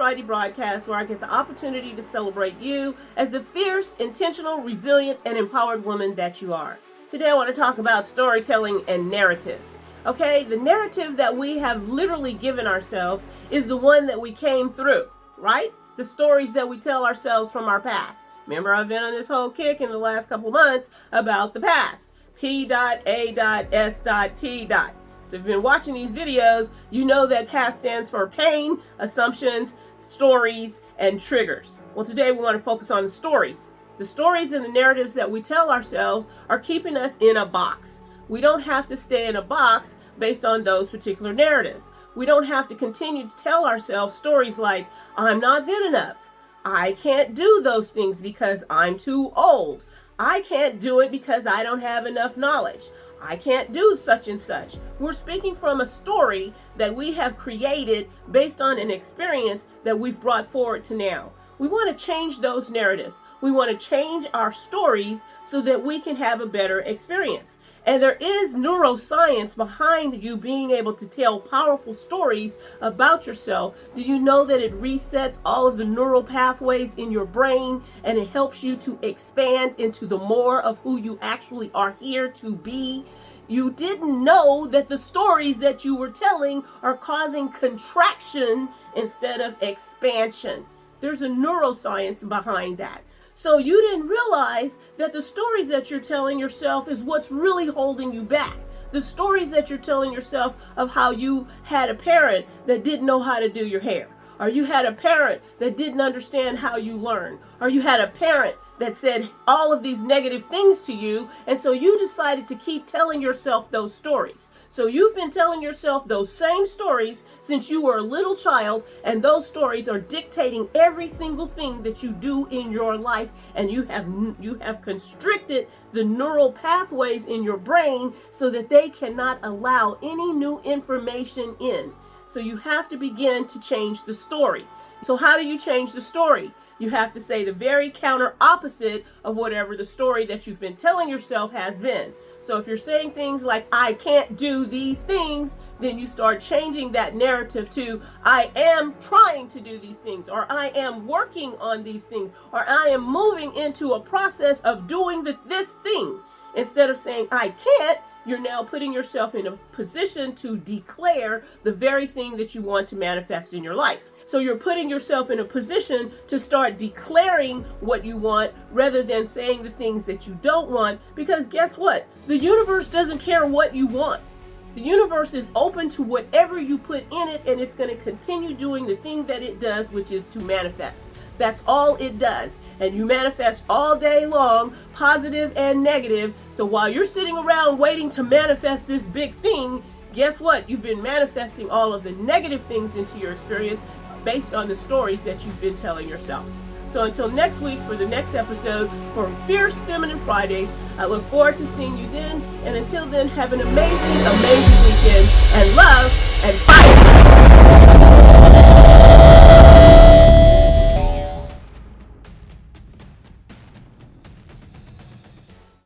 Friday broadcast where I get the opportunity to celebrate you as the fierce, intentional, resilient, and empowered woman that you are. Today I want to talk about storytelling and narratives. Okay, the narrative that we have literally given ourselves is the one that we came through, right? The stories that we tell ourselves from our past. Remember, I've been on this whole kick in the last couple of months about the past. P.A.S.T. So if you've been watching these videos, you know that past stands for pain, assumptions, stories, and triggers. Well, today we want to focus on the stories. The stories and the narratives that we tell ourselves are keeping us in a box. We don't have to stay in a box based on those particular narratives. We don't have to continue to tell ourselves stories like, I'm not good enough. I can't do those things because I'm too old. I can't do it because I don't have enough knowledge. I can't do such and such. We're speaking from a story that we have created based on an experience that we've brought forward to now. We want to change those narratives. We want to change our stories so that we can have a better experience. And there is neuroscience behind you being able to tell powerful stories about yourself. Do you know that it resets all of the neural pathways in your brain and it helps you to expand into the more of who you actually are here to be? You didn't know that the stories that you were telling are causing contraction instead of expansion. There's a neuroscience behind that. So you didn't realize that the stories that you're telling yourself is what's really holding you back. The stories that you're telling yourself of how you had a parent that didn't know how to do your hair. Or you had a parent that didn't understand how you learn. Or you had a parent that said all of these negative things to you. And so you decided to keep telling yourself those stories. So you've been telling yourself those same stories since you were a little child. And those stories are dictating every single thing that you do in your life. And you have constricted the neural pathways in your brain so that they cannot allow any new information in. So you have to begin to change the story. So how do you change the story? You have to say the very counter opposite of whatever the story that you've been telling yourself has been. So if you're saying things like, I can't do these things, then you start changing that narrative to, I am trying to do these things, or I am working on these things, or I am moving into a process of doing this thing. Instead of saying, I can't, you're now putting yourself in a position to declare the very thing that you want to manifest in your life. So you're putting yourself in a position to start declaring what you want rather than saying the things that you don't want, because guess what? The universe doesn't care what you want. The universe is open to whatever you put in it, and it's going to continue doing the thing that it does, which is to manifest. That's all it does. And you manifest all day long, positive and negative. So while you're sitting around waiting to manifest this big thing, guess what? You've been manifesting all of the negative things into your experience based on the stories that you've been telling yourself. So until next week for the next episode for Fierce Feminine Fridays, I look forward to seeing you then. And until then, have an amazing, amazing weekend and love.